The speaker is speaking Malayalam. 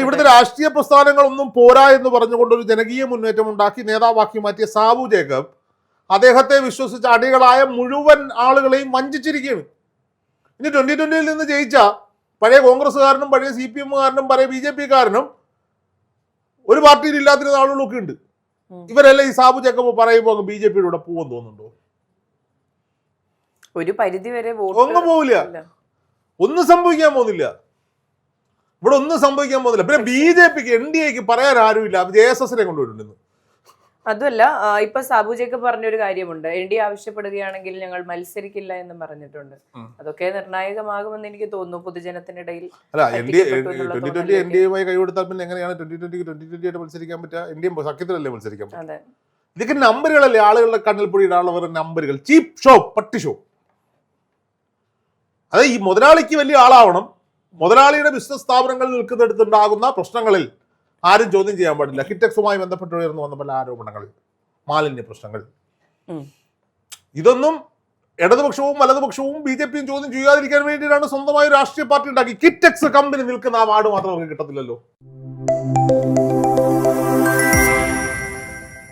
ഇവിടുത്തെ രാഷ്ട്രീയ പ്രസ്ഥാനങ്ങളൊന്നും പോരാ എന്ന് പറഞ്ഞുകൊണ്ട് ഒരു ജനകീയ മുന്നേറ്റം ഉണ്ടാക്കി നേതാവാക്കി മാറ്റിയ സാബു ജേക്കബ് അദ്ദേഹത്തെ വിശ്വസിച്ച അടികളായ മുഴുവൻ ആളുകളെയും വഞ്ചിച്ചിരിക്കുകയാണ്. ഇനി 2020 നിന്ന് ജയിച്ച പഴയ കോൺഗ്രസ്സുകാരനും പഴയ CPM-കാരനും പഴയ BJP-കാരനും ഒരു പാർട്ടിയിൽ ഇല്ലാത്തിരുന്ന ആളുകളൊക്കെ ഉണ്ട്. ഇവരെല്ലാം ഈ സാബു ജേക്കബ് പറയുമ്പോൾ BJP-യുടെ കൂടെ പോകാൻ തോന്നുന്നുണ്ടോ? ഒരു പരിധി വരെ ഒന്നും പോവില്ല, ഒന്നും സംഭവിക്കാൻ പോകുന്നില്ല. ഇവിടെ ഒന്നും സംഭവിക്കാൻ പോകുന്നില്ല. പിന്നെ BJP-ക്ക് NDA-ക്ക് പറയാൻ ആരുമില്ല. JSS-നെ കൊണ്ടുവരുന്നുണ്ടെന്ന്. അതുമല്ല, ഇപ്പൊ സാബു ജേക്കബ് പറഞ്ഞൊരു കാര്യമുണ്ട്, NDA ആവശ്യപ്പെടുകയാണെങ്കിൽ ഞങ്ങൾ മത്സരിക്കില്ല എന്നും പറഞ്ഞിട്ടുണ്ട്. അതൊക്കെ നിർണായകമാകുമെന്ന് എനിക്ക് തോന്നുന്നു പൊതുജനത്തിനിടയിൽ. അല്ല, 2020 NDA-യുമായി കൈകൊടുത്താൽ പിന്നെ എങ്ങനെയാണ് 2020 ആയിട്ട് മത്സരിക്കാൻ പറ്റുക? NDA സഖ്യത്തിലല്ലേ മത്സരിക്കാൻ പറ്റുക? ഇതൊക്കെ നമ്പറുകളല്ലേ, ആളുകളുടെ കണ്ണിൽ പൊടി ഇടാനുള്ള നമ്പറുകൾ. ചീപ്പ് ഷോ, പട്ടി ഷോ. അതെ, ഈ മുതലാളിക്ക് വലിയ ആളാവണം. മുതലാളിയുടെ ബിസിനസ് സ്ഥാപനങ്ങളിൽ നിൽക്കുന്നിടത്തുണ്ടാകുന്ന പ്രശ്നങ്ങളിൽ ആരും ചോദ്യം ചെയ്യാൻ പാടില്ല. കിറ്റക്സുമായി ബന്ധപ്പെട്ട് ഉയർന്നു വന്ന പല ആരോപണങ്ങൾ, മാലിന്യ പ്രശ്നങ്ങൾ, ഇതൊന്നും ഇടതുപക്ഷവും വലതുപക്ഷവും BJP-യും ചോദ്യം ചെയ്യാതിരിക്കാൻ വേണ്ടിയിട്ടാണ് സ്വന്തമായ രാഷ്ട്രീയ പാർട്ടി ഉണ്ടാക്കി. കിറ്റക്സ് കമ്പനി നിൽക്കുന്ന ആ വാർഡ് മാത്രം അവർക്ക് കിട്ടത്തില്ലല്ലോ.